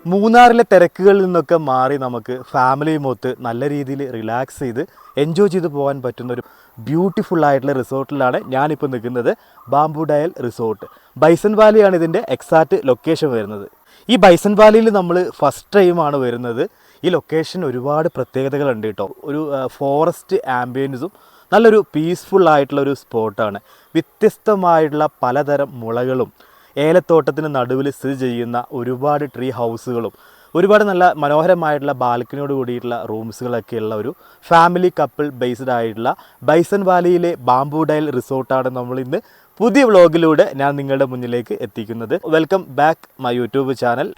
മൂന്നാറിലെ തിരക്കുകളിൽ നിന്നൊക്കെ മാറി നമുക്ക് ഫാമിലിയുമൊത്ത് നല്ല രീതിയിൽ റിലാക്സ് ചെയ്ത് എൻജോയ് ചെയ്ത് പോകാൻ പറ്റുന്ന ഒരു ബ്യൂട്ടിഫുൾ ആയിട്ടുള്ള റിസോർട്ടിലാണ് ഞാനിപ്പോൾ നിൽക്കുന്നത്. ബാംബു ഡയൽ റിസോർട്ട്, ബൈസൺ വാലിയാണ് ഇതിൻ്റെ എക്സാക്റ്റ് ലൊക്കേഷൻ വരുന്നത്. ഈ ബൈസൺ വാലിയിൽ നമ്മൾ ഫസ്റ്റ് ടൈമാണ് വരുന്നത്. ഈ ലൊക്കേഷൻ ഒരുപാട് പ്രത്യേകതകളുണ്ട് കേട്ടോ. ഒരു ഫോറസ്റ്റ് ആംബിയൻസും നല്ലൊരു പീസ്ഫുൾ ആയിട്ടുള്ളൊരു സ്പോട്ടാണ്. വ്യത്യസ്തമായിട്ടുള്ള പലതരം മുളകളും ഏലത്തോട്ടത്തിന് നടുവിൽ സ്ഥിതി ചെയ്യുന്ന ഒരുപാട് ട്രീ ഹൗസുകളും ഒരുപാട് നല്ല മനോഹരമായിട്ടുള്ള ബാൽക്കണിയോട് കൂടിയിട്ടുള്ള റൂംസുകളൊക്കെയുള്ള ഒരു ഫാമിലി കപ്പിൾ ബേസ്ഡ് ആയിട്ടുള്ള ബൈസൺ വാലിയിലെ ബാംബു ഡയൽ റിസോർട്ടാണ് നമ്മൾ ഇന്ന് പുതിയ വ്ളോഗിലൂടെ ഞാൻ നിങ്ങളുടെ മുന്നിലേക്ക് എത്തിക്കുന്നത്. Welcome back my YouTube channel.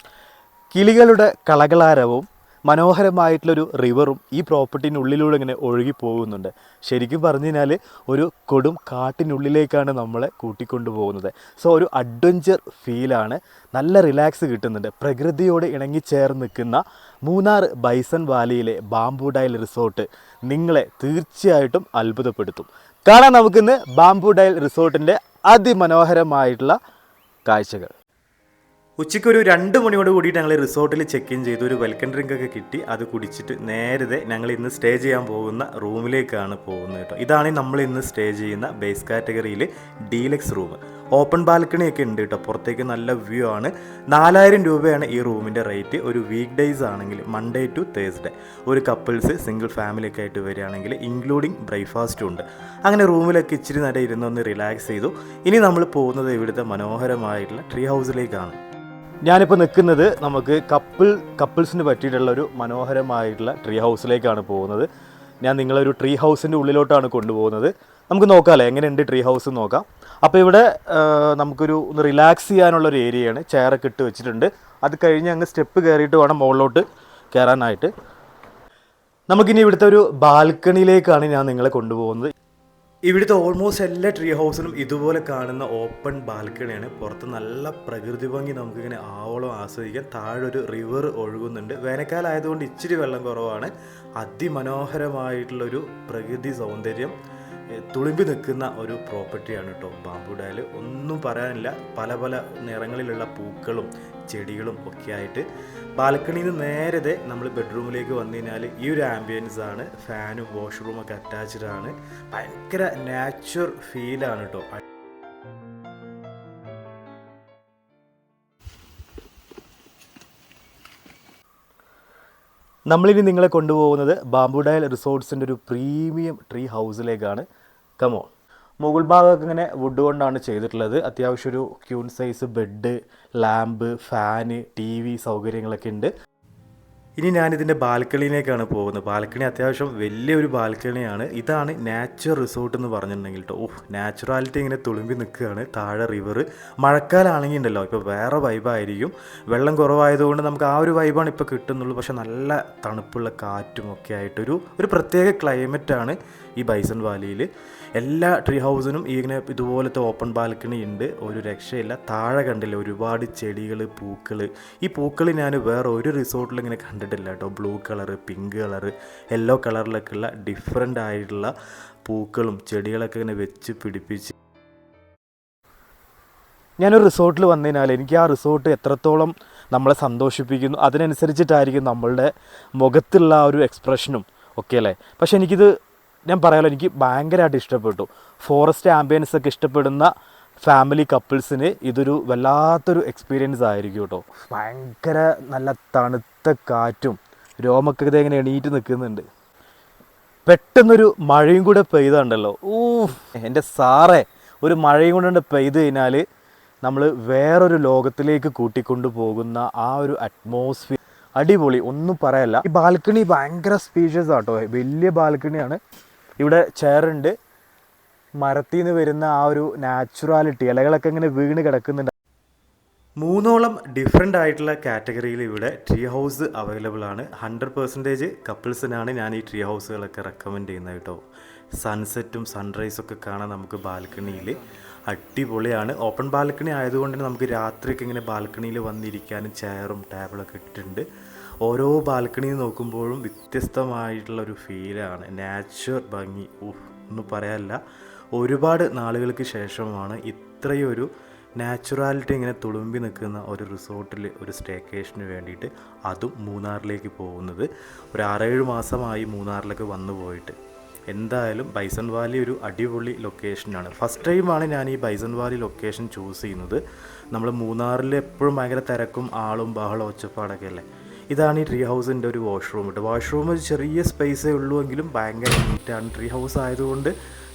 കിളികളുടെ കളകളാരവവും മനോഹരമായിട്ടുള്ളൊരു റിവറും ഈ പ്രോപ്പർട്ടിനുള്ളിലൂടെ ഇങ്ങനെ ഒഴുകി പോകുന്നുണ്ട്. ശരിക്കും പറഞ്ഞു കഴിഞ്ഞാൽ ഒരു കൊടും കാട്ടിനുള്ളിലേക്കാണ് നമ്മളെ കൂട്ടിക്കൊണ്ടു പോകുന്നത്. സോ ഒരു അഡ്വഞ്ചർ ഫീലാണ്, നല്ല റിലാക്സ് കിട്ടുന്നുണ്ട്. പ്രകൃതിയോട് ഇണങ്ങിച്ചേർന്ന് നിൽക്കുന്ന മൂന്നാർ ബൈസൺ വാലിയിലെ ബാംബു ഡയൽ റിസോർട്ട് നിങ്ങളെ തീർച്ചയായിട്ടും അത്ഭുതപ്പെടുത്തും. കാണാൻ നമുക്കിന്ന് ബാംബു ഡയൽ റിസോർട്ടിൻ്റെ അതിമനോഹരമായിട്ടുള്ള കാഴ്ചകൾ. ഉച്ചയ്ക്കൊരു 2 മണിയോട് കൂടിയിട്ട് ഞങ്ങൾ റിസോർട്ടിൽ ചെക്ക് ഇൻ ചെയ്തു. ഒരു വെൽക്കം ഡ്രിങ്ക് ഒക്കെ കിട്ടി. അത് കുടിച്ചിട്ട് നേരത്തെ ഞങ്ങൾ ഇന്ന് സ്റ്റേ ചെയ്യാൻ പോകുന്ന റൂമിലേക്കാണ് പോകുന്നത് കേട്ടോ. ഇതാണ് നമ്മൾ ഇന്ന് സ്റ്റേ ചെയ്യുന്ന ബേസ് കാറ്റഗറിയിൽ ഡീലക്സ് റൂം. ഓപ്പൺ ബാൽക്കണിയൊക്കെ ഉണ്ട് കേട്ടോ. പുറത്തേക്ക് നല്ല വ്യൂ ആണ്. 4000 രൂപയാണ് ഈ റൂമിൻ്റെ റേറ്റ്. ഒരു വീക്ക് ഡേയ്സ് ആണെങ്കിൽ മൺഡേ ടു തേഴ്സ്ഡേ, ഒരു കപ്പിൾസ് സിംഗിൾ ഫാമിലി ഒക്കെ ആയിട്ട് വരികയാണെങ്കിൽ ഇൻക്ലൂഡിങ് ബ്രേക്ക്ഫാസ്റ്റും ഉണ്ട്. അങ്ങനെ റൂമിലൊക്കെ ഇച്ചിരി നേരം ഇരുന്നൊന്ന് റിലാക്സ് ചെയ്തു. ഇനി നമ്മൾ പോകുന്നത് ഇവിടുത്തെ മനോഹരമായിട്ടുള്ള ട്രീ ഹൗസിലേക്കാണ്. ഞാനിപ്പോൾ നിൽക്കുന്നത് നമുക്ക് കപ്പിൾസിന് പറ്റിയിട്ടുള്ള ഒരു മനോഹരമായിട്ടുള്ള ട്രീ ഹൗസിലേക്കാണ് പോകുന്നത്. ഞാൻ നിങ്ങളൊരു ട്രീ ഹൗസിൻ്റെ ഉള്ളിലോട്ടാണ് കൊണ്ടുപോകുന്നത്. നമുക്ക് നോക്കാമല്ലേ എങ്ങനെയുണ്ട് ട്രീ ഹൗസ് നോക്കാം. അപ്പോൾ ഇവിടെ നമുക്കൊരു ഒന്ന് റിലാക്സ് ചെയ്യാനുള്ളൊരു ഏരിയയാണ്. ചെയറൊക്കെ ഇട്ട് വെച്ചിട്ടുണ്ട്. അത് കഴിഞ്ഞ് അങ്ങ് സ്റ്റെപ്പ് കയറിയിട്ട് വേണം മുകളിലോട്ട് കയറാനായിട്ട്. നമുക്കിനി ഇവിടുത്തെ ഒരു ബാൽക്കണിയിലേക്കാണ് ഞാൻ നിങ്ങളെ കൊണ്ടുപോകുന്നത്. ഇവിടുത്തെ ഓൾമോസ്റ്റ് എല്ലാ ട്രീ ഹൗസിനും ഇതുപോലെ കാണുന്ന ഓപ്പൺ ബാൽക്കണിയാണ്. പുറത്ത് നല്ല പ്രകൃതി ഭംഗി നമുക്കിങ്ങനെ ആവോളം ആസ്വദിക്കാം. താഴെ ഒരു റിവർ ഒഴുകുന്നുണ്ട്. വേനൽക്കാലം ആയതുകൊണ്ട് ഇച്ചിരി വെള്ളം കുറവാണ്. അതിമനോഹരമായിട്ടുള്ളൊരു പ്രകൃതി സൗന്ദര്യം തുളുമ്പി നിൽക്കുന്ന ഒരു പ്രോപ്പർട്ടിയാണ് കേട്ടോ ബാംബു ഡയൽ. ഒന്നും പറയാനില്ല. പല പല നിറങ്ങളിലുള്ള പൂക്കളും ചെടികളും ഒക്കെ ആയിട്ട്. ബാൽക്കണിയിൽ നിന്ന് നേരത്തെ നമ്മൾ ബെഡ്റൂമിലേക്ക് വന്നു കഴിഞ്ഞാൽ ഈ ഒരു ആംബിയൻസ് ആണ്. ഫാനും വാഷ്റൂമൊക്കെ അറ്റാച്ച്ഡ് ആണ്. ഭയങ്കര നാച്ചുറൽ ഫീലാണ് കേട്ടോ. നമ്മളിനി നിങ്ങളെ കൊണ്ടുപോകുന്നത് ബാംബു ഡയൽ റിസോർട്ട്സിൻ്റെ ഒരു പ്രീമിയം ട്രീ ഹൗസിലേക്കാണ്. കമോൺ. മുകൾ ഭാഗമൊക്കെ ഇങ്ങനെ വുഡ് കൊണ്ടാണ് ചെയ്തിട്ടുള്ളത്. അത്യാവശ്യം ഒരു queen size bed, lamp, fan, TV സൗകര്യങ്ങളൊക്കെ ഉണ്ട്. ഇനി ഞാനിതിൻ്റെ ബാൽക്കണിയിലേക്കാണ് പോകുന്നത്. ബാൽക്കണി അത്യാവശ്യം വലിയൊരു ബാൽക്കണിയാണ്. ഇതാണ് നാച്ചുറൽ റിസോർട്ട് എന്ന് പറഞ്ഞിട്ടുണ്ടെങ്കിൽ കേട്ടോ. നാച്ചുറാലിറ്റി ഇങ്ങനെ തുളുമ്പി നിൽക്കുകയാണ്. താഴെ റിവർ. മഴക്കാലമാണെങ്കിൽ ഉണ്ടല്ലോ ഇപ്പോൾ വേറെ വൈബായിരിക്കും. വെള്ളം കുറവായതുകൊണ്ട് നമുക്ക് ആ ഒരു വൈബാണ് ഇപ്പോൾ കിട്ടുന്നുള്ളൂ. പക്ഷെ നല്ല തണുപ്പുള്ള കാറ്റും ഒക്കെ ആയിട്ടൊരു പ്രത്യേക ക്ലൈമറ്റാണ് ഈ ബൈസൺ വാലിയിൽ. എല്ലാ ട്രീ ഹൗസിനും ഇങ്ങനെ ഇതുപോലത്തെ ഓപ്പൺ ബാൽക്കണി ഉണ്ട്. ഒരു രക്ഷയില്ല. താഴെ കണ്ടില്ല ഒരുപാട് ചെടികൾ, പൂക്കൾ. ഈ പൂക്കൾ ഞാൻ വേറെ ഒരു റിസോർട്ടിൽ ഇങ്ങനെ കണ്ടിട്ടില്ല കേട്ടോ. Blue colour, pink colour, yellow കളറിലൊക്കെ ഉള്ള ഡിഫറെൻ്റ് ആയിട്ടുള്ള പൂക്കളും ചെടികളൊക്കെ ഇങ്ങനെ വെച്ച് പിടിപ്പിച്ച്. ഞാനൊരു റിസോർട്ടിൽ വന്നു കഴിഞ്ഞാൽ എനിക്ക് ആ റിസോർട്ട് എത്രത്തോളം നമ്മളെ സന്തോഷിപ്പിക്കുന്നു അതിനനുസരിച്ചിട്ടായിരിക്കും നമ്മളുടെ മുഖത്തുള്ള ആ ഒരു എക്സ്പ്രഷനും ഒക്കെ അല്ലേ. പക്ഷെ എനിക്കിത് ഞാൻ പറയാമല്ലോ, എനിക്ക് ഭയങ്കരമായിട്ട് ഇഷ്ടപ്പെട്ടു. ഫോറസ്റ്റ് ആംബിയൻസ് ഒക്കെ ഇഷ്ടപ്പെടുന്ന ഫാമിലി കപ്പിൾസിന് ഇതൊരു വല്ലാത്തൊരു എക്സ്പീരിയൻസ് ആയിരിക്കും കേട്ടോ. ഭയങ്കര നല്ല തണുത്ത കാറ്റും രോമൊക്കെ ഇങ്ങനെ എണീറ്റ് നിൽക്കുന്നുണ്ട്. പെട്ടെന്നൊരു മഴയും കൂടെ പെയ്തുണ്ടല്ലോ, എൻ്റെ സാറേ, ഒരു മഴയും കൂടെ പെയ്ത് കഴിഞ്ഞാൽ നമ്മൾ വേറൊരു ലോകത്തിലേക്ക് കൂട്ടിക്കൊണ്ടു പോകുന്ന ആ ഒരു അറ്റ്മോസ്ഫിയർ അടിപൊളി, ഒന്നും പറയാനില്ല. ഈ ബാൽക്കണി ഭയങ്കര സ്പീഷ്യസ് ആട്ടോ. വലിയ ബാൽക്കണിയാണ്. ഇവിടെ ചെയറുണ്ട്. മരത്തിൽ നിന്ന് വരുന്ന ആ ഒരു നാച്ചുറാലിറ്റി, ഇലകളൊക്കെ ഇങ്ങനെ വീണ് കിടക്കുന്നുണ്ട്. 3ഓളം ഡിഫറെൻ്റ് ആയിട്ടുള്ള കാറ്റഗറിയിൽ ഇവിടെ ട്രീ ഹൗസ് അവൈലബിൾ ആണ്. 100% കപ്പിൾസിനാണ് ഞാൻ ഈ ട്രീ ഹൗസുകളൊക്കെ റെക്കമെൻഡ് ചെയ്യുന്നത് കേട്ടോ. സൺസെറ്റും സൺറൈസൊക്കെ കാണാൻ നമുക്ക് ബാൽക്കണിയിൽ അടിപൊളിയാണ്. ഓപ്പൺ ബാൽക്കണി ആയതുകൊണ്ട് തന്നെ നമുക്ക് രാത്രിയൊക്കെ ഇങ്ങനെ ബാൽക്കണിയിൽ വന്നിരിക്കാനും ചെയറും ടേബിളൊക്കെ ഇട്ടിട്ടുണ്ട്. ഓരോ ബാൽക്കണിയിൽ നോക്കുമ്പോഴും വ്യത്യസ്തമായിട്ടുള്ളൊരു ഫീലാണ്. നാച്ചുറൽ ഭംഗി ഒന്നും പറയാനില്ല. ഒരുപാട് നാളുകൾക്ക് ശേഷമാണ് ഇത്രയൊരു നാച്ചുറാലിറ്റി ഇങ്ങനെ തുളുമ്പി നിൽക്കുന്ന ഒരു റിസോർട്ടിൽ ഒരു സ്റ്റേക്കേഷന് വേണ്ടിയിട്ട്, അതും മൂന്നാറിലേക്ക് പോകുന്നത്. ഒരു 6-7 മാസമായി മൂന്നാറിലൊക്കെ വന്നു പോയിട്ട്. എന്തായാലും ബൈസൺ വാലി ഒരു അടിപൊളി ലൊക്കേഷനാണ്. ഫസ്റ്റ് ടൈമാണ് ഞാൻ ഈ ബൈസൺ വാലി ലൊക്കേഷൻ ചൂസ് ചെയ്യുന്നത്. നമ്മൾ മൂന്നാറിൽ എപ്പോഴും ഭയങ്കര തിരക്കും ആളും ബഹളം ഒച്ചപ്പാടൊക്കെ അല്ലേ. ഇതാണ് ഈ ട്രീ ഹൗസിൻ്റെ ഒരു വാഷ്റൂം. വാഷ്റൂം ഒരു ചെറിയ സ്പേസേ ഉള്ളൂ എങ്കിലും ഭയങ്കര നീറ്റാണ്. ട്രീ ഹൗസ് ആയതുകൊണ്ട്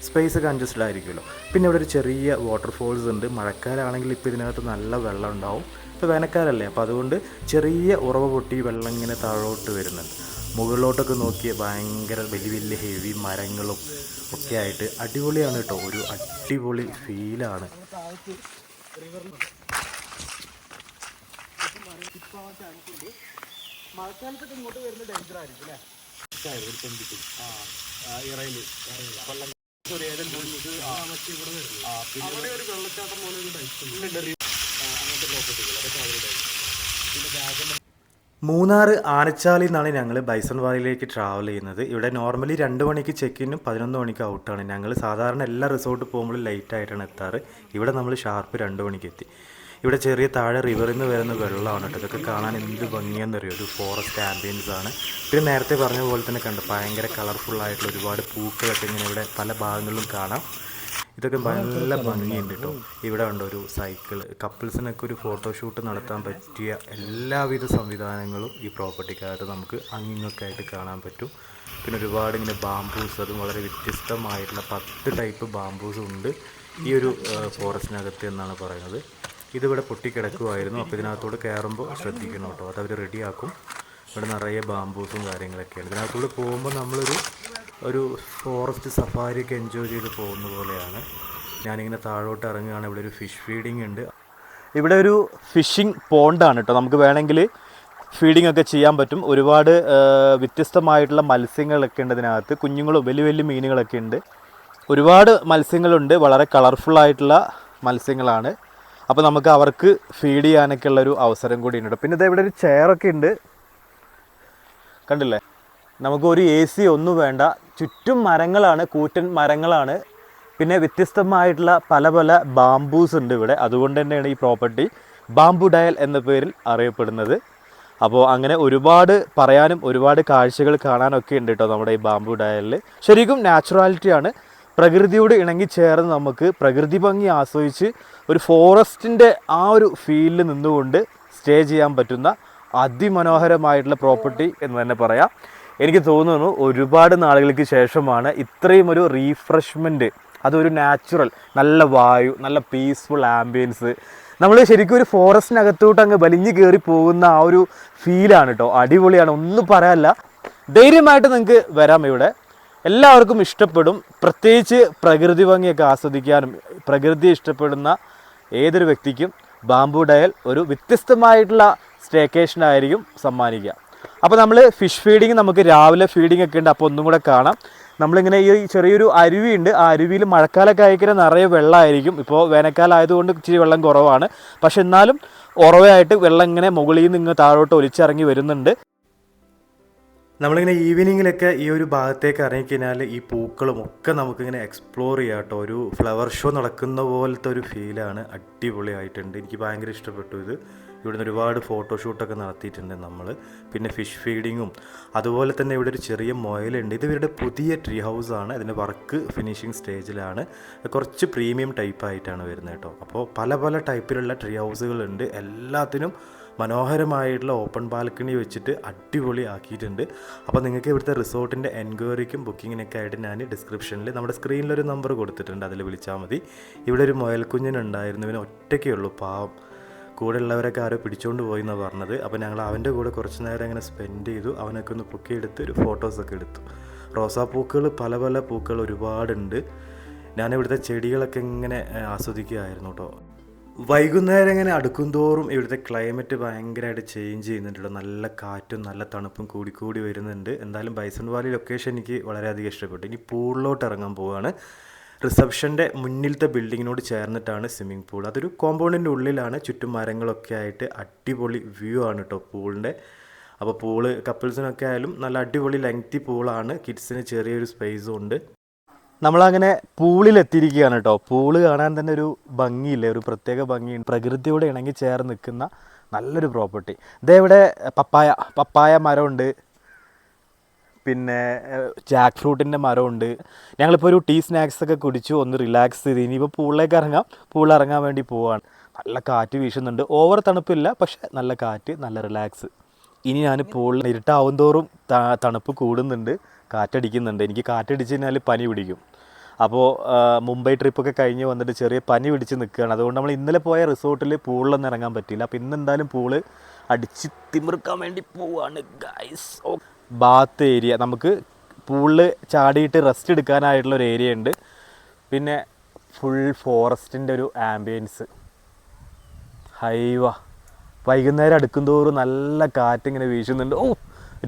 സ്പേസ് കൺജസ്റ്റഡ് ആയിരിക്കുമല്ലോ. പിന്നെ ഇവിടെ ഒരു ചെറിയ വാട്ടർഫോൾസ് ഉണ്ട്. മഴക്കാലമാണെങ്കിൽ ഇപ്പോൾ ഇതിനകത്ത് നല്ല വെള്ളം ഉണ്ടാവും. ഇപ്പോൾ വേനൽക്കാലമല്ലേ, അപ്പോൾ അതുകൊണ്ട് ചെറിയ ഉറവ പൊട്ടി വെള്ളം ഇങ്ങനെ താഴോട്ട് വരുന്നുണ്ട്. മുകളിലോട്ടൊക്കെ നോക്കിയ ഭയങ്കര വലിയ വലിയ ഹെവി മരങ്ങളും ഒക്കെ ആയിട്ട് അടിപൊളിയാണ് കേട്ടോ. ഒരു അടിപൊളി ഫീലാണ്. മഴക്കാലത്തൊക്കെ ഇങ്ങോട്ട് വരുന്ന ഡേഞ്ചർ ആയിരിക്കും അല്ലേ. മൂന്നാർ ആനച്ചാലിൽ നിന്നാണ് ഞങ്ങൾ ബൈസൺ വാലിയിലേക്ക് ട്രാവൽ ചെയ്യുന്നത്. ഇവിടെ നോർമലി 2 മണിക്ക് ചെക്ക് ഇന്നും 11 മണിക്ക് ഔട്ടാണ്. ഞങ്ങൾ സാധാരണ എല്ലാ റിസോർട്ട് പോകുമ്പോഴും ലേറ്റായിട്ടാണ് എത്താറ്. ഇവിടെ നമ്മൾ ഷാർപ്പ് 2 മണിക്ക് എത്തി. ഇവിടെ ചെറിയ താഴെ റിവറിൽ നിന്ന് വരുന്ന വെള്ളമാണ് കേട്ടോ. ഇതൊക്കെ കാണാൻ എന്ത് ഭംഗിയാണെന്നറിയോ. ഒരു ഫോറസ്റ്റ് ആംബിയൻസ് ആണ്. പിന്നെ നേരത്തെ പറഞ്ഞ പോലെ തന്നെ കണ്ടു ഭയങ്കര കളർഫുള്ളായിട്ടുള്ള ഒരുപാട് പൂക്കളൊക്കെ ഇങ്ങനെ ഇവിടെ പല ഭാഗങ്ങളിലും കാണാം. ഇതൊക്കെ നല്ല ഭംഗിയുണ്ട് കേട്ടോ. ഇവിടെ ഉണ്ട് ഒരു സൈക്കിൾ. കപ്പിൾസിനൊക്കെ ഒരു ഫോട്ടോഷൂട്ട് നടത്താൻ പറ്റിയ എല്ലാവിധ സംവിധാനങ്ങളും ഈ പ്രോപ്പർട്ടിക്കകത്ത് നമുക്ക് അങ്ങിങ്ങൊക്കെ ആയിട്ട് കാണാൻ പറ്റും. പിന്നെ ഒരുപാട് ഇങ്ങനെ ബാംബൂസ്, അതും വളരെ വ്യത്യസ്തമായിട്ടുള്ള 10 ടൈപ്പ് ബാംബൂസ് ഉണ്ട് ഈ ഒരു ഫോറസ്റ്റിനകത്ത് എന്നാണ് പറയുന്നത്. ഇതിവിടെ പൊട്ടിക്കിടക്കുമായിരുന്നു. അപ്പോൾ ഇതിനകത്തോട് കയറുമ്പോൾ ശ്രദ്ധിക്കണം കേട്ടോ, അതവർ റെഡിയാക്കും. ഇവിടെ നിറയെ ബാംബൂസും കാര്യങ്ങളൊക്കെയാണ്. ഇതിനകത്തോട് പോകുമ്പോൾ ഒരു ഫോറസ്റ്റ് സഫാരിയൊക്കെ എൻജോയ് ചെയ്ത് പോകുന്ന പോലെയാണ്. ഞാനിങ്ങനെ താഴോട്ട് ഇറങ്ങുകയാണ്. ഇവിടെ ഒരു ഫിഷ് ഫീഡിങ് ഉണ്ട്. ഇവിടെ ഒരു ഫിഷിംഗ് പോണ്ടാണ് കേട്ടോ. നമുക്ക് വേണമെങ്കിൽ ഫീഡിംഗ് ഒക്കെ ചെയ്യാൻ പറ്റും. ഒരുപാട് വ്യത്യസ്തമായിട്ടുള്ള മത്സ്യങ്ങളൊക്കെ ഉണ്ട് ഇതിനകത്ത്. കുഞ്ഞുങ്ങളും വലിയ വലിയ മീനുകളൊക്കെ ഉണ്ട്. ഒരുപാട് മത്സ്യങ്ങളുണ്ട്. വളരെ കളർഫുള്ളായിട്ടുള്ള മത്സ്യങ്ങളാണ്. അപ്പോൾ നമുക്ക് അവർക്ക് ഫീഡ് ചെയ്യാനൊക്കെ ഉള്ളൊരു അവസരം കൂടി ഉണ്ട്. പിന്നെ ഇവിടെ ഒരു ചെയറൊക്കെ ഉണ്ട്, കണ്ടില്ലേ. നമുക്കൊരു AC ഒന്നും വേണ്ട. ചുറ്റും മരങ്ങളാണ്, കൂറ്റൻ മരങ്ങളാണ്. പിന്നെ വ്യത്യസ്തമായിട്ടുള്ള പല പല ബാംബൂസ് ഉണ്ട് ഇവിടെ. അതുകൊണ്ട് തന്നെയാണ് ഈ പ്രോപ്പർട്ടി ബാംബു ഡയൽ എന്ന പേരിൽ അറിയപ്പെടുന്നത്. അപ്പോൾ അങ്ങനെ ഒരുപാട് പറയാനും ഒരുപാട് കാഴ്ചകൾ കാണാനൊക്കെ ഉണ്ട് കേട്ടോ നമ്മുടെ ഈ ബാംബു ഡയലിൽ. ശരിക്കും നാച്ചുറാലിറ്റിയാണ്. പ്രകൃതിയോട് ഇണങ്ങിച്ചേർന്ന് നമുക്ക് പ്രകൃതി ഭംഗി ആസ്വദിച്ച് ഒരു ഫോറസ്റ്റിൻ്റെ ആ ഒരു ഫീലിൽ നിന്നുകൊണ്ട് സ്റ്റേ ചെയ്യാൻ പറ്റുന്ന അതിമനോഹരമായിട്ടുള്ള പ്രോപ്പർട്ടി എന്ന് തന്നെ പറയാം. എനിക്ക് തോന്നുന്നു ഒരുപാട് നാളുകൾക്ക് ശേഷമാണ് ഇത്രയും ഒരു റീഫ്രഷ്മെൻറ്റ്, അതൊരു നാച്ചുറൽ, നല്ല വായു, നല്ല പീസ്ഫുൾ ആംബിയൻസ്. നമ്മൾ ശരിക്കും ഒരു ഫോറസ്റ്റിനകത്തോട്ട് അങ്ങ് വലിഞ്ഞു കയറി പോകുന്ന ആ ഒരു ഫീലാണ് കേട്ടോ. അടിപൊളിയാണ്, ഒന്നും പറയാനില്ല. ധൈര്യമായിട്ട് നിങ്ങൾക്ക് വരാം. ഇവിടെ എല്ലാവർക്കും ഇഷ്ടപ്പെടും. പ്രത്യേകിച്ച് പ്രകൃതി ഭംഗിയൊക്കെ ആസ്വദിക്കാനും പ്രകൃതിയെ ഇഷ്ടപ്പെടുന്ന ഏതൊരു വ്യക്തിക്കും ബാംബു ഡയൽ ഒരു വ്യത്യസ്തമായിട്ടുള്ള സ്റ്റേക്കേഷനായിരിക്കും സമ്മാനിക്കുക. അപ്പോൾ നമ്മൾ ഫിഷ് ഫീഡിങ്, നമുക്ക് രാവിലെ ഫീഡിങ് ഒക്കെ ഉണ്ട്. അപ്പോൾ ഒന്നും കൂടെ കാണാം. നമ്മളിങ്ങനെ ഈ ചെറിയൊരു അരുവിയുണ്ട്. ആ അരുവിയിൽ മഴക്കാലമൊക്കെ ആയിക്കഴിഞ്ഞാൽ നിറയെ വെള്ളമായിരിക്കും. ഇപ്പോൾ വേനൽക്കാലം ആയതുകൊണ്ട് ഇച്ചിരി വെള്ളം കുറവാണ്. പക്ഷെ എന്നാലും ഉറവയായിട്ട് വെള്ളം ഇങ്ങനെ മുകളിൽ നിന്ന് ഇങ്ങ് താഴോട്ട് ഒലിച്ചിറങ്ങി വരുന്നുണ്ട്. നമ്മളിങ്ങനെ ഈവനിങ്ങിലൊക്കെ ഈ ഒരു ഭാഗത്തേക്ക് ഇറങ്ങിക്കഴിഞ്ഞാൽ ഈ പൂക്കളും ഒക്കെ നമുക്കിങ്ങനെ എക്സ്പ്ലോർ ചെയ്യാം കേട്ടോ. ഒരു ഫ്ലവർ ഷോ നടക്കുന്ന പോലത്തെ ഒരു ഫീലാണ്. അടിപൊളിയായിട്ടുണ്ട്. എനിക്ക് ഭയങ്കര ഇഷ്ടപ്പെട്ടു ഇത്. ഇവിടുന്ന് ഒരുപാട് ഫോട്ടോഷൂട്ടൊക്കെ നടത്തിയിട്ടുണ്ട് നമ്മൾ. പിന്നെ ഫിഷ് ഫീഡിങ്ങും അതുപോലെ തന്നെ ഇവിടെ ഒരു ചെറിയ മുയലുണ്ട്. ഇത് ഇവരുടെ പുതിയ ട്രീ ഹൗസാണ്. അതിൻ്റെ വർക്ക് ഫിനിഷിങ് സ്റ്റേജിലാണ്. കുറച്ച് പ്രീമിയം ടൈപ്പായിട്ടാണ് വരുന്നത് കേട്ടോ. അപ്പോൾ പല പല ടൈപ്പിലുള്ള ട്രീ ഹൗസുകളുണ്ട്. എല്ലാത്തിനും മനോഹരമായിട്ടുള്ള ഓപ്പൺ ബാൽക്കണി വെച്ചിട്ട് അടിപൊളി ആക്കിയിട്ടുണ്ട്. അപ്പോൾ നിങ്ങൾക്ക് ഇവിടുത്തെ റിസോർട്ടിൻ്റെ എൻക്വയറിക്കും ബുക്കിങ്ങിനൊക്കെ ആയിട്ട് ഞാൻ ഡിസ്ക്രിപ്ഷനിൽ നമ്മുടെ സ്ക്രീനിലൊരു നമ്പർ കൊടുത്തിട്ടുണ്ട്, അതിൽ വിളിച്ചാൽ മതി. ഇവിടെ ഒരു മുയൽക്കുഞ്ഞിനുണ്ടായിരുന്നു. ഇവന് ഒറ്റയ്ക്കേ ഉള്ളൂ, പാവം. കൂടെ ഉള്ളവരൊക്കെ ആരോ പിടിച്ചുകൊണ്ട് പോയി എന്നാണ് പറഞ്ഞത്. അപ്പോൾ ഞങ്ങൾ അവൻ്റെ കൂടെ കുറച്ച് നേരം ഇങ്ങനെ സ്പെൻഡ് ചെയ്തു. അവനൊക്കെ ഒന്ന് പൊക്കിയെടുത്ത് ഒരു ഫോട്ടോസൊക്കെ എടുത്തു. റോസാപ്പൂക്കൾ, പല പല പൂക്കൾ ഒരുപാടുണ്ട്. ഞാനിവിടുത്തെ ചെടികളൊക്കെ ഇങ്ങനെ ആസ്വദിക്കുകയായിരുന്നു കേട്ടോ. വൈകുന്നേരം ഇങ്ങനെ അടുക്കും തോറും ഇവിടുത്തെ ക്ലൈമറ്റ് ഭയങ്കരമായിട്ട് ചേഞ്ച് ചെയ്യുന്നുണ്ട്. നല്ല കാറ്റും നല്ല തണുപ്പും കൂടി വരുന്നുണ്ട്. എന്തായാലും ബൈസൺ വാലി ലൊക്കേഷൻ എനിക്ക് വളരെയധികം ഇഷ്ടപ്പെട്ടു. ഇനി പൂളിലോട്ട് ഇറങ്ങാൻ പോവുകയാണ്. റിസപ്ഷൻ്റെ മുന്നിലത്തെ ബിൽഡിങ്ങിനോട് ചേർന്നിട്ടാണ് സ്വിമ്മിംഗ് പൂൾ. അതൊരു കോമ്പൗണ്ടിൻ്റെ ഉള്ളിലാണ്. ചുറ്റും മരങ്ങളൊക്കെ ആയിട്ട് അടിപൊളി വ്യൂ ആണ് കേട്ടോ പൂളിൻ്റെ. അപ്പോൾ പൂള് കപ്പിൾസിനൊക്കെ ആയാലും നല്ല അടിപൊളി ലെങ്തി പൂളാണ്. കിഡ്സിന് ചെറിയൊരു സ്പേസും ഉണ്ട്. നമ്മളങ്ങനെ പൂളിലെത്തിയിരിക്കുകയാണ് കേട്ടോ. പൂള് കാണാൻ തന്നെ ഒരു ഭംഗിയില്ലേ, ഒരു പ്രത്യേക ഭംഗിയുണ്ട്. പ്രകൃതിയോട് ഇണങ്ങി ചേർന്ന് നിൽക്കുന്ന നല്ലൊരു പ്രോപ്പർട്ടി. ഇതേവിടെ പപ്പായ മരമുണ്ട്, പിന്നെ ജാക്ക് ഫ്രൂട്ടിൻ്റെ മരമുണ്ട്. ഞങ്ങളിപ്പോൾ ഒരു ടീ സ്നാക്സൊക്കെ കുടിച്ചു ഒന്ന് റിലാക്സ് ചെയ്ത് ഇനിയിപ്പോൾ പൂളിലേക്ക് ഇറങ്ങാൻ വേണ്ടി പോവാണ്. നല്ല കാറ്റ് വീശുന്നുണ്ട്, ഓവർ തണുപ്പില്ല, പക്ഷേ നല്ല കാറ്റ്, നല്ല റിലാക്സ്. ഇനി ഞാൻ പൂളിൽ ഇരുട്ടാവും തോറും തണുപ്പ് കൂടുന്നുണ്ട്, കാറ്റടിക്കുന്നുണ്ട്. എനിക്ക് കാറ്റടിച്ച് കഴിഞ്ഞാൽ പനി പിടിക്കും. അപ്പോൾ മുംബൈ ട്രിപ്പൊക്കെ കഴിഞ്ഞ് വന്നിട്ട് ചെറിയ പനി പിടിച്ച് നിൽക്കുകയാണ്. അതുകൊണ്ട് നമ്മൾ ഇന്നലെ പോയ റിസോർട്ടിൽ പൂളിലൊന്നും ഇറങ്ങാൻ പറ്റിയില്ല. അപ്പോൾ ഇന്ന് എന്തായാലും പൂള് അടിച്ച് തിമിർക്കാൻ വേണ്ടി പോവാണ് ഗൈസ്. ബാത്ത് ഏരിയ, നമുക്ക് പൂളിൽ ചാടിയിട്ട് റെസ്റ്റ് എടുക്കാനായിട്ടുള്ള ഒരു ഏരിയ ഉണ്ട്. പിന്നെ ഫുൾ ഫോറസ്റ്റിൻ്റെ ഒരു ആംബിയൻസ്. ഹൈവ വൈകുന്നേരം അടുക്കുന്തോറും നല്ല കാറ്റിങ്ങനെ വീശുന്നുണ്ട്.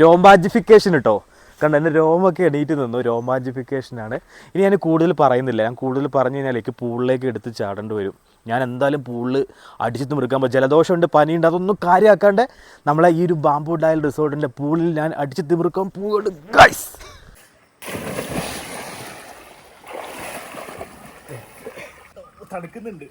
രോമാഞ്ചിഫിക്കേഷൻ കേട്ടോ, കണ്ട എൻ്റെ രോമൊക്കെ എണീറ്റ് നിന്നു. രോമാഞ്ചിഫിക്കേഷനാണ്. ഇനി ഞാൻ കൂടുതൽ പറയുന്നില്ല. ഞാൻ കൂടുതൽ പറഞ്ഞു കഴിഞ്ഞാലേക്ക് പൂളിലേക്ക് എടുത്ത് ചാടേണ്ടി വരും. ഞാൻ എന്തായാലും പൂളിൽ അടിച്ചിട്ട് മുറുക്കാൻ പറ്റും. ജലദോഷമുണ്ട്, പനിയുണ്ട്, അതൊന്നും കാര്യമാക്കാണ്ട് നമ്മളെ ഈ ഒരു ബാംബു ഡയൽ റിസോർട്ടിൻ്റെ പൂളിൽ ഞാൻ അടിച്ച് തിമിർക്കാൻ പോവുകയാണ് ഗൈസ്. തണുക്കുന്നുണ്ട്.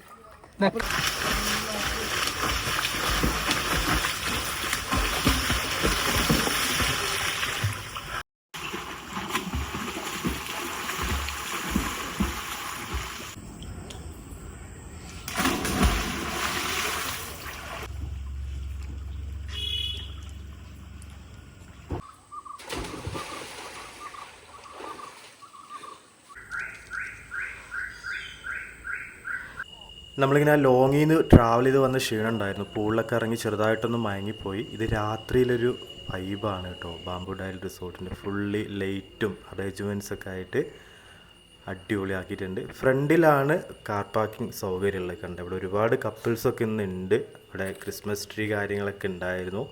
നമ്മളിങ്ങനെ ലോങ്ങിൽ നിന്ന് ട്രാവൽ ചെയ്ത് വന്ന ക്ഷീണം ഉണ്ടായിരുന്നു. പൂളിലൊക്കെ ഇറങ്ങി ചെറുതായിട്ടൊന്ന് മയങ്ങിപ്പോയി. ഇത് രാത്രിയിലൊരു വൈബാണ് കേട്ടോ. ബാംബു ഡയൽ റിസോർട്ടിൻ്റെ ഫുള്ളി ലൈറ്റും അറേഞ്ച്മെൻറ്റ്സൊക്കെ ആയിട്ട് അടിപൊളിയാക്കിയിട്ടുണ്ട്. ഫ്രണ്ടിലാണ് കാർ പാർക്കിംഗ് സൗകര്യമുള്ളത്. കണ്ട് ഇവിടെ ഒരുപാട് കപ്പിൾസൊക്കെ ഇന്നുണ്ട്. ഇവിടെ ക്രിസ്മസ് ട്രീ കാര്യങ്ങളൊക്കെ ഉണ്ടായിരുന്നു.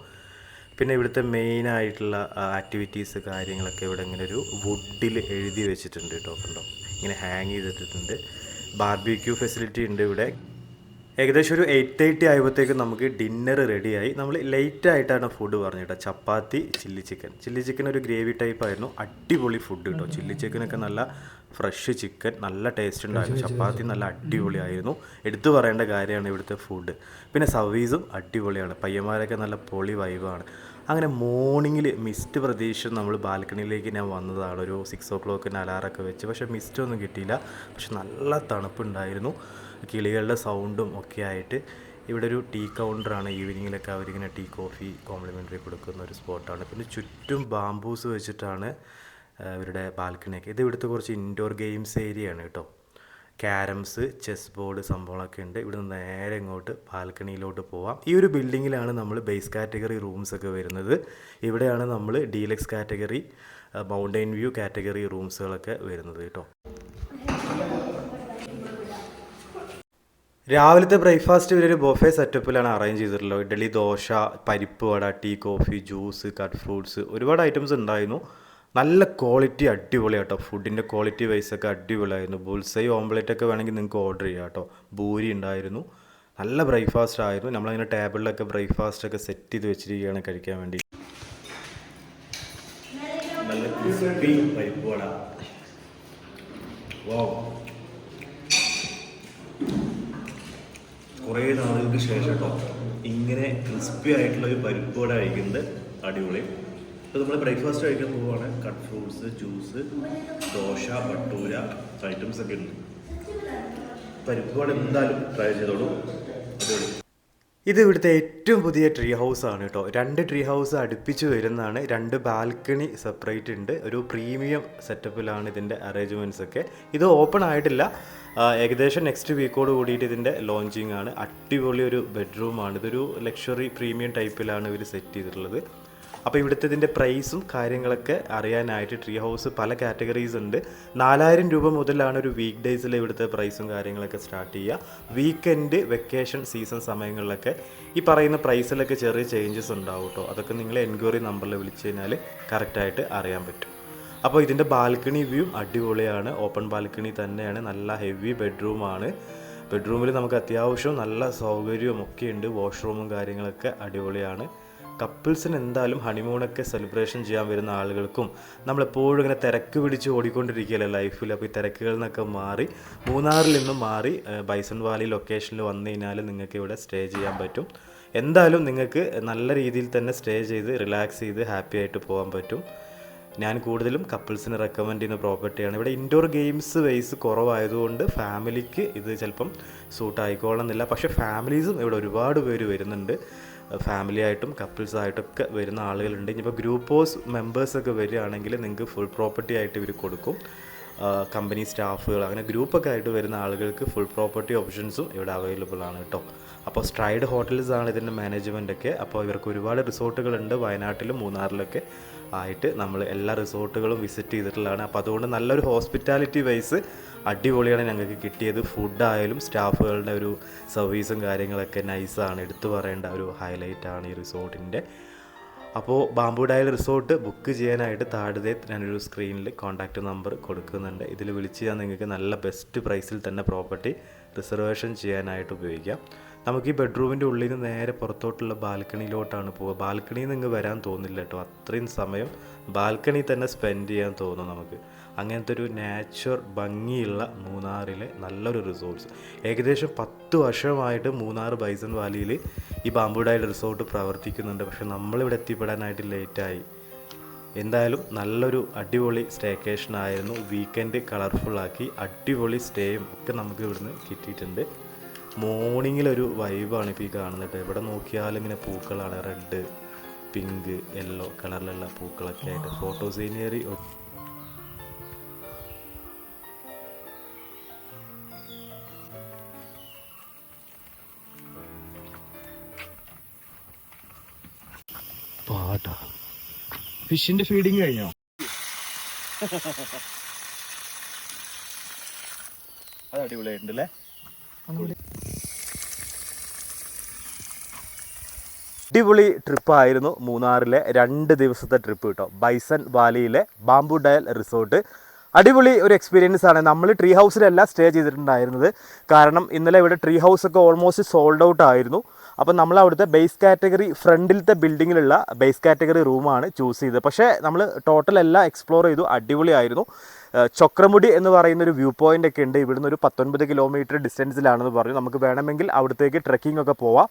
പിന്നെ ഇവിടുത്തെ മെയിനായിട്ടുള്ള ആക്ടിവിറ്റീസ് കാര്യങ്ങളൊക്കെ ഇവിടെ ഇങ്ങനെ ഒരു വുഡിൽ എഴുതി വെച്ചിട്ടുണ്ട് കേട്ടോ. കണ്ടോ, ഇങ്ങനെ ഹാങ് ചെയ്തിട്ടുണ്ട്. ബാർബിക്യൂ ഫെസിലിറ്റി ഉണ്ട് ഇവിടെ. ഏകദേശം ഒരു 8:30 ആയപ്പോഴത്തേക്കും നമുക്ക് ഡിന്നർ റെഡിയായി. നമ്മൾ ലേറ്റ് ആയിട്ടാണ് ഫുഡ് പറഞ്ഞിട്ടോ. ചപ്പാത്തി, ചില്ലി ചിക്കൻ ഒരു ഗ്രേവി ടൈപ്പ് ആയിരുന്നു. അടിപൊളി ഫുഡ് കേട്ടോ. ചില്ലി ചിക്കനൊക്കെ നല്ല ഫ്രഷ് ചിക്കൻ, നല്ല ടേസ്റ്റ് ഉണ്ടായിരുന്നു. ചപ്പാത്തി നല്ല അടിപൊളിയായിരുന്നു. എടുത്തു പറയേണ്ട കാര്യമാണ് ഇവിടുത്തെ ഫുഡ്. പിന്നെ സർവീസും അടിപൊളിയാണ്. പയ്യന്മാരൊക്കെ നല്ല പൊളി വൈബാണ്. അങ്ങനെ മോർണിംഗിൽ മിസ്റ്റ് പ്രതീക്ഷിച്ച് നമ്മൾ ബാൽക്കണിയിലേക്ക് ഞാൻ വന്നതാണ്. ഒരു 6 o'clock അലാറൊക്കെ വെച്ച്. പക്ഷേ മിസ്റ്റ് ഒന്നും കിട്ടിയില്ല. പക്ഷെ നല്ല തണുപ്പുണ്ടായിരുന്നു. കിളികളുടെ സൗണ്ടും ഒക്കെ ആയിട്ട്. ഇവിടെ ഒരു ടീ കൗണ്ടറാണ്. ഈവനിങ്ങിലൊക്കെ അവരിങ്ങനെ ടീ കോഫി കോംപ്ലിമെൻ്ററി കൊടുക്കുന്ന ഒരു സ്പോട്ടാണ്. പിന്നെ ചുറ്റും ബാംബൂസ് വെച്ചിട്ടാണ് ഇവരുടെ ബാൽക്കണിയൊക്കെ. ഇത് ഇവിടുത്തെ കുറച്ച് ഇൻഡോർ ഗെയിംസ് ഏരിയയാണ് കേട്ടോ. ക്യാരംസ്, ചെസ് ബോർഡ് സംഭവങ്ങളൊക്കെ ഉണ്ട്. ഇവിടുന്ന് നേരെ ഇങ്ങോട്ട് ബാൽക്കണിയിലോട്ട് പോവാം. ഈ ഒരു ബിൽഡിങ്ങിലാണ് നമ്മൾ ബേസ് കാറ്റഗറി റൂംസൊക്കെ വരുന്നത്. ഇവിടെയാണ് നമ്മൾ deluxe category, mountain view category റൂംസുകളൊക്കെ വരുന്നത് കേട്ടോ. രാവിലത്തെ ബ്രേക്ക്ഫാസ്റ്റ് ഇവരൊരു ബൊഫേ സെറ്റപ്പിലാണ് അറേഞ്ച് ചെയ്തിട്ടുള്ളത്. Idli, dosa, parippu vada, tea, coffee, juice, cut fruits, ഒരുപാട് ഐറ്റംസ് ഉണ്ടായിരുന്നു. നല്ല ക്വാളിറ്റി, അടിപൊളിയാട്ടോ. ഫുഡിൻ്റെ ക്വാളിറ്റി വൈസൊക്കെ അടിപൊളിയായിരുന്നു. ബുൾസൈ ഓംപ്ലേറ്റ് ഒക്കെ വേണമെങ്കിൽ നിങ്ങൾക്ക് ഓർഡർ ചെയ്യാം കേട്ടോ. പൂരി ഉണ്ടായിരുന്നു. നല്ല ബ്രേക്ക്ഫാസ്റ്റ് ആയിരുന്നു. നമ്മളങ്ങനെ ടേബിളിലൊക്കെ ബ്രേക്ക്ഫാസ്റ്റൊക്കെ സെറ്റ് ചെയ്ത് വെച്ചിരിക്കുകയാണ് കഴിക്കാൻ വേണ്ടി. നല്ല ക്രിസ്പി പരിപ്പ് വട. വൗ, കുറേ നാളുകൾക്ക് ശേഷം കേട്ടോ ഇങ്ങനെ ക്രിസ്പി ആയിട്ടുള്ള ഒരു പരിപ്പ് വട കഴിക്കുന്നത് അടിപൊളി. ഇപ്പോൾ നമ്മൾ ബ്രേക്ക്ഫാസ്റ്റ് കഴിക്കാൻ പോവുകയാണ്. Cut fruits, juice, dosa, bhatura items ഒക്കെ ഉണ്ട്. പരിപ്പ് വട എന്തായാലും ട്രൈ ചെയ്തോളൂ, അടിപൊളി. ഇത് ഇവിടുത്തെ ഏറ്റവും പുതിയ ട്രീ ഹൗസ് ആണ് കേട്ടോ. 2 ട്രീ ഹൗസ് അടുപ്പിച്ച് വരുന്നതാണ്. 2 ബാൽക്കണി സെപ്പറേറ്റ് ഉണ്ട്. ഒരു പ്രീമിയം സെറ്റപ്പിലാണ് ഇതിൻ്റെ അറേഞ്ച്മെൻറ്റ്സ് ഒക്കെ. ഇത് ഓപ്പൺ ആയിട്ടില്ല. ഏകദേശം നെക്സ്റ്റ് വീക്കോട് കൂടിയിട്ട് ഇതിൻ്റെ ലോഞ്ചിങ് ആണ്. അടിപൊളി ഒരു ബെഡ്റൂമാണ്. ഇതൊരു ലക്ഷറി പ്രീമിയം ടൈപ്പിലാണ് ഇവർ സെറ്റ് ചെയ്തിട്ടുള്ളത്. അപ്പോൾ ഇവിടുത്തെ ഇതിൻ്റെ പ്രൈസും കാര്യങ്ങളൊക്കെ അറിയാനായിട്ട് ട്രീ ഹൗസ് പല കാറ്റഗറീസ് ഉണ്ട്. 4000 രൂപ മുതലാണ് ഒരു വീക്ക് ഡേയ്സിൽ ഇവിടുത്തെ പ്രൈസും കാര്യങ്ങളൊക്കെ സ്റ്റാർട്ട് ചെയ്യുക. വീക്കെൻഡ്, വെക്കേഷൻ സീസൺ സമയങ്ങളിലൊക്കെ ഈ പറയുന്ന പ്രൈസിലൊക്കെ ചെറിയ ചേഞ്ചസ് ഉണ്ടാവും കേട്ടോ. അതൊക്കെ നിങ്ങൾ എൻക്വയറി നമ്പറിൽ വിളിച്ചു കഴിഞ്ഞാൽ കറക്റ്റായിട്ട് അറിയാൻ പറ്റും. അപ്പോൾ ഇതിൻ്റെ ബാൽക്കണി വ്യൂ അടിപൊളിയാണ്. ഓപ്പൺ ബാൽക്കണി തന്നെയാണ്. നല്ല ഹെവി ബെഡ്റൂമാണ്. ബെഡ്റൂമിൽ നമുക്ക് അത്യാവശ്യം നല്ല സൗകര്യവും ഒക്കെ ഉണ്ട്. വാഷ്റൂമും കാര്യങ്ങളൊക്കെ അടിപൊളിയാണ്. കപ്പിൾസിന് എന്തായാലും ഹണിമൂണൊക്കെ സെലിബ്രേഷൻ ചെയ്യാൻ വരുന്ന ആളുകൾക്കും നമ്മളെപ്പോഴും ഇങ്ങനെ തിരക്ക് പിടിച്ച് ഓടിക്കൊണ്ടിരിക്കുകയല്ലേ ലൈഫിൽ. അപ്പോൾ ഈ തിരക്കുകളിൽ നിന്നൊക്കെ മാറി മൂന്നാറിൽ നിന്നും മാറി ബൈസൺ വാലി ലൊക്കേഷനിൽ വന്നു കഴിഞ്ഞാൽ നിങ്ങൾക്ക് ഇവിടെ സ്റ്റേ ചെയ്യാൻ പറ്റും. എന്തായാലും നിങ്ങൾക്ക് നല്ല രീതിയിൽ തന്നെ സ്റ്റേ ചെയ്ത് റിലാക്സ് ചെയ്ത് ഹാപ്പി ആയിട്ട് പോകാൻ പറ്റും. ഞാൻ കൂടുതലും കപ്പിൾസിന് റെക്കമെൻഡ് ചെയ്യുന്ന പ്രോപ്പർട്ടിയാണ്. ഇവിടെ ഇൻഡോർ ഗെയിംസ് വൈസ് കുറവായതുകൊണ്ട് ഫാമിലിക്ക് ഇത് ചിലപ്പം സൂട്ട് ആയിക്കോളണമെന്നില്ല. പക്ഷേ ഫാമിലീസും ഇവിടെ ഒരുപാട് പേര് വരുന്നുണ്ട്. ഫാമിലി ആയിട്ടും കപ്പിൾസായിട്ടൊക്കെ വരുന്ന ആളുകളുണ്ട്. ഇനിയിപ്പോൾ ഗ്രൂപ്പ് മെമ്പേഴ്സൊക്കെ വരികയാണെങ്കിൽ നിങ്ങൾക്ക് ഫുൾ പ്രോപ്പർട്ടി ആയിട്ട് ഇവർ കൊടുക്കും. കമ്പനി സ്റ്റാഫുകൾ അങ്ങനെ ഗ്രൂപ്പൊക്കെ ആയിട്ട് വരുന്ന ആളുകൾക്ക് ഫുൾ പ്രോപ്പർട്ടി ഓപ്ഷൻസും ഇവിടെ അവൈലബിൾ ആണ് കേട്ടോ. അപ്പോൾ സ്ട്രൈഡ് ഹോട്ടൽസ് ആണ് ഇതിൻ്റെ മാനേജ്മെൻറ്റൊക്കെ. അപ്പോൾ ഇവർക്ക് ഒരുപാട് റിസോർട്ടുകളുണ്ട് വയനാട്ടിലും മൂന്നാറിലൊക്കെ ആയിട്ട്. നമ്മൾ എല്ലാ റിസോർട്ടുകളും വിസിറ്റ് ചെയ്തിട്ടുള്ളതാണ്. അപ്പോൾ അതുകൊണ്ട് നല്ലൊരു ഹോസ്പിറ്റാലിറ്റി വൈസ് അടിപൊളിയാണ് ഞങ്ങൾക്ക് കിട്ടിയത്. ഫുഡായാലും സ്റ്റാഫുകളുടെ ഒരു സർവീസും കാര്യങ്ങളൊക്കെ നൈസാണ്, എടുത്തു പറയേണ്ട ഒരു ഹൈലൈറ്റാണ് ഈ റിസോർട്ടിൻ്റെ. അപ്പോൾ ബാംബു ഡയൽ റിസോർട്ട് ബുക്ക് ചെയ്യാനായിട്ട് താഴെ ഞാനൊരു സ്ക്രീനിൽ കോൺടാക്റ്റ് നമ്പർ കൊടുക്കുന്നുണ്ട്. ഇതിൽ വിളിച്ച് ചെയ്യാൻ നിങ്ങൾക്ക് നല്ല ബെസ്റ്റ് പ്രൈസിൽ തന്നെ പ്രോപ്പർട്ടി റിസർവേഷൻ ചെയ്യാനായിട്ട് ഉപയോഗിക്കാം. നമുക്ക് ഈ ബെഡ്റൂമിൻ്റെ ഉള്ളിൽ നിന്ന് നേരെ പുറത്തോട്ടുള്ള ബാൽക്കണിയിലോട്ടാണ് പോവുക. ബാൽക്കണിയിൽ നിന്ന് വരാൻ തോന്നില്ല കേട്ടോ, അത്രയും സമയം ബാൽക്കണി തന്നെ സ്പെൻഡ് ചെയ്യാൻ തോന്നും നമുക്ക്. അങ്ങനത്തെ ഒരു നാച്ചുറൽ ഭംഗിയുള്ള മൂന്നാറിലെ നല്ലൊരു റിസോർട്ട്സ്. ഏകദേശം 10 വർഷമായിട്ട് മൂന്നാർ ബൈസൺ വാലിയിൽ ഈ ബാംബു ഡയൽ റിസോർട്ട് പ്രവർത്തിക്കുന്നുണ്ട്. പക്ഷെ നമ്മളിവിടെ എത്തിപ്പെടാനായിട്ട് ലേറ്റായി. എന്തായാലും നല്ലൊരു അടിപൊളി സ്റ്റേക്കേഷൻ ആയിരുന്നു. വീക്കെൻഡ് കളർഫുള്ളാക്കി അടിപൊളി സ്റ്റേയും ഒക്കെ നമുക്ക് ഇവിടുന്ന് കിട്ടിയിട്ടുണ്ട്. മോർണിംഗിലൊരു വൈബാണ് ഇപ്പോൾ ഈ കാണുന്നത്. എവിടെ നോക്കിയാലും ഇങ്ങനെ പൂക്കളാണ്, റെഡ്, പിങ്ക്, യെല്ലോ കളറിലുള്ള പൂക്കളൊക്കെ ആയിട്ട്. ഫോട്ടോ സീനറി പാട്ടാ. ഫിഷിന്റെ ഫീഡിങ് കഴിഞ്ഞോ? അത് അടിപൊളിയായിട്ടുണ്ടല്ലേ. അടിപൊളി ട്രിപ്പായിരുന്നു മൂന്നാറിലെ 2 ദിവസത്തെ ട്രിപ്പ് കേട്ടോ. ബൈസൺ വാലിയിലെ ബാംബു ഡയൽ റിസോർട്ട് അടിപൊളി ഒരു എക്സ്പീരിയൻസ് ആണ്. നമ്മൾ ട്രീ ഹൗസിലല്ല സ്റ്റേ ചെയ്തിട്ടുണ്ടായിരുന്നത്. കാരണം ഇന്നലെ ഇവിടെ ട്രീ ഹൗസൊക്കെ ഓൾമോസ്റ്റ് സോൾഡ് ഔട്ട് ആയിരുന്നു. അപ്പം നമ്മൾ അവിടുത്തെ ബേസ് കാറ്റഗറി ഫ്രണ്ടിലത്തെ ബിൽഡിങ്ങിലുള്ള ബേസ് കാറ്റഗറി റൂമാണ് ചൂസ് ചെയ്തത്. പക്ഷേ നമ്മൾ ടോട്ടൽ എല്ലാം എക്സ്പ്ലോർ ചെയ്തു, അടിപൊളിയായിരുന്നു. ചക്രമുടി എന്ന് പറയുന്നൊരു വ്യൂ പോയിൻ്റ് ഒക്കെ ഉണ്ട്. ഇവിടുന്ന് ഒരു 19 കിലോമീറ്റർ ഡിസ്റ്റൻസിലാണെന്ന് പറഞ്ഞു. നമുക്ക് വേണമെങ്കിൽ അവിടത്തേക്ക് ട്രെക്കിംഗ് ഒക്കെ പോവാം.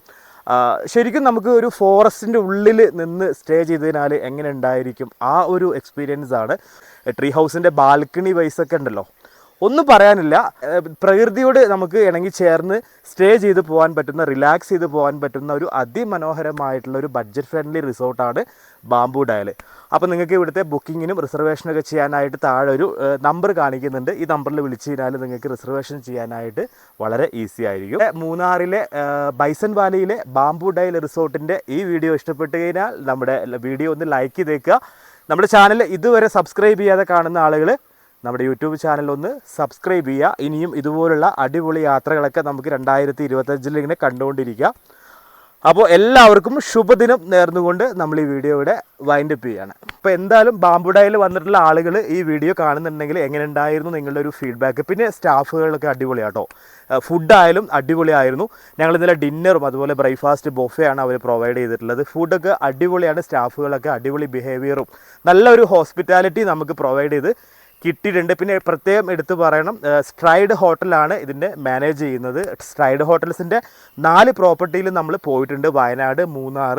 ശരിക്കും നമുക്ക് ഒരു ഫോറസ്റ്റിൻ്റെ ഉള്ളിൽ നിന്ന് സ്റ്റേ ചെയ്തതിനാൽ എങ്ങനെ ഉണ്ടായിരിക്കും ആ ഒരു എക്സ്പീരിയൻസ് ആണ്. ട്രീ ഹൗസിൻ്റെ ബാൽക്കണി വൈസൊക്കെ ഉണ്ടല്ലോ, ഒന്നും പറയാനില്ല. പ്രകൃതിയോട് നമുക്ക് ഇണങ്ങി ചേർന്ന് സ്റ്റേ ചെയ്ത് പോകാൻ പറ്റുന്ന, റിലാക്സ് ചെയ്ത് പോകാൻ പറ്റുന്ന ഒരു അതിമനോഹരമായിട്ടുള്ള ഒരു ബഡ്ജറ്റ് ഫ്രണ്ട്ലി റിസോർട്ടാണ് ബാംബു ഡയൽ. അപ്പോൾ നിങ്ങൾക്ക് ഇവിടുത്തെ ബുക്കിങ്ങിനും റിസർവേഷനൊക്കെ ചെയ്യാനായിട്ട് താഴെ ഒരു നമ്പർ കാണിക്കുന്നുണ്ട്. ഈ നമ്പറിൽ വിളിച്ചു കഴിഞ്ഞാൽ നിങ്ങൾക്ക് റിസർവേഷൻ ചെയ്യാനായിട്ട് വളരെ ഈസി ആയിരിക്കും. മൂന്നാറിലെ ബൈസൺ വാലിയിലെ ബാംബു ഡയൽ റിസോർട്ടിൻ്റെ ഈ വീഡിയോ ഇഷ്ടപ്പെട്ട് കഴിഞ്ഞാൽ നമ്മുടെ വീഡിയോ ഒന്ന് ലൈക്ക് ചെയ്തേക്കുക. നമ്മുടെ ചാനൽ ഇതുവരെ സബ്സ്ക്രൈബ് ചെയ്യാതെ കാണുന്ന ആളുകൾ നമ്മുടെ യൂട്യൂബ് ചാനൽ ഒന്ന് സബ്സ്ക്രൈബ് ചെയ്യുക. ഇനിയും ഇതുപോലുള്ള അടിപൊളി യാത്രകളൊക്കെ നമുക്ക് 2025 ഇങ്ങനെ കണ്ടുകൊണ്ടിരിക്കുക. അപ്പോൾ എല്ലാവർക്കും ശുഭദിനം നേർന്നുകൊണ്ട് നമ്മൾ ഈ വീഡിയോ ഇവിടെ വൈൻഡപ്പ് ചെയ്യുകയാണ്. അപ്പോൾ എന്തായാലും ബാംബു ഡയൽ വന്നിട്ടുള്ള ആളുകൾ ഈ വീഡിയോ കാണുന്നുണ്ടെങ്കിൽ എങ്ങനെ ഉണ്ടായിരുന്നു നിങ്ങളുടെ ഒരു ഫീഡ്ബാക്ക്. പിന്നെ സ്റ്റാഫുകളൊക്കെ അടിപൊളിയാട്ടോ, ഫുഡായാലും അടിപൊളിയായിരുന്നു. ഞങ്ങൾ ഇന്നലെ ഡിന്നറും അതുപോലെ ബ്രേക്ക്ഫാസ്റ്റ് ബൊഫയാണ് അവർ പ്രൊവൈഡ് ചെയ്തിട്ടുള്ളത്. ഫുഡൊക്കെ അടിപൊളിയാണ്, സ്റ്റാഫുകളൊക്കെ അടിപൊളി ബിഹേവിയറും നല്ലൊരു ഹോസ്പിറ്റാലിറ്റി നമുക്ക് പ്രൊവൈഡ് ചെയ്ത് കിട്ടിയിട്ടുണ്ട്. പിന്നെ പ്രത്യേകം എടുത്തു പറയണം, സ്ട്രൈഡ് ഹോട്ടലാണ് ഇതിൻ്റെ മാനേജ് ചെയ്യുന്നത്. സ്ട്രൈഡ് ഹോട്ടൽസിൻ്റെ 4 പ്രോപ്പർട്ടിയിൽ നമ്മൾ പോയിട്ടുണ്ട്. വയനാട്, മൂന്നാർ,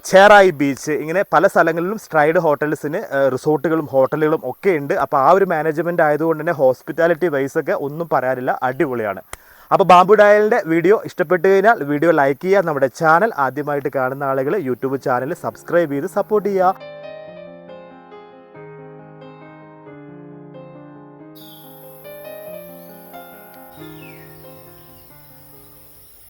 ചേറായി ബീച്ച്, ഇങ്ങനെ പല സ്ഥലങ്ങളിലും സ്ട്രൈഡ് ഹോട്ടൽസിന് റിസോർട്ടുകളും ഹോട്ടലുകളും ഒക്കെ ഉണ്ട്. അപ്പോൾ ആ ഒരു മാനേജ്മെൻറ്റ് ആയതുകൊണ്ട് തന്നെ ഹോസ്പിറ്റാലിറ്റി വൈസൊക്കെ ഒന്നും പറയാനില്ല, അടിപൊളിയാണ്. അപ്പോൾ ബാംബു ഡയലിൻ്റെ വീഡിയോ ഇഷ്ടപ്പെട്ട് കഴിഞ്ഞാൽ വീഡിയോ ലൈക്ക് ചെയ്യുക. നമ്മുടെ ചാനൽ ആദ്യമായിട്ട് കാണുന്ന ആളുകൾ യൂട്യൂബ് ചാനൽ സബ്സ്ക്രൈബ് ചെയ്ത് സപ്പോർട്ട് ചെയ്യുക.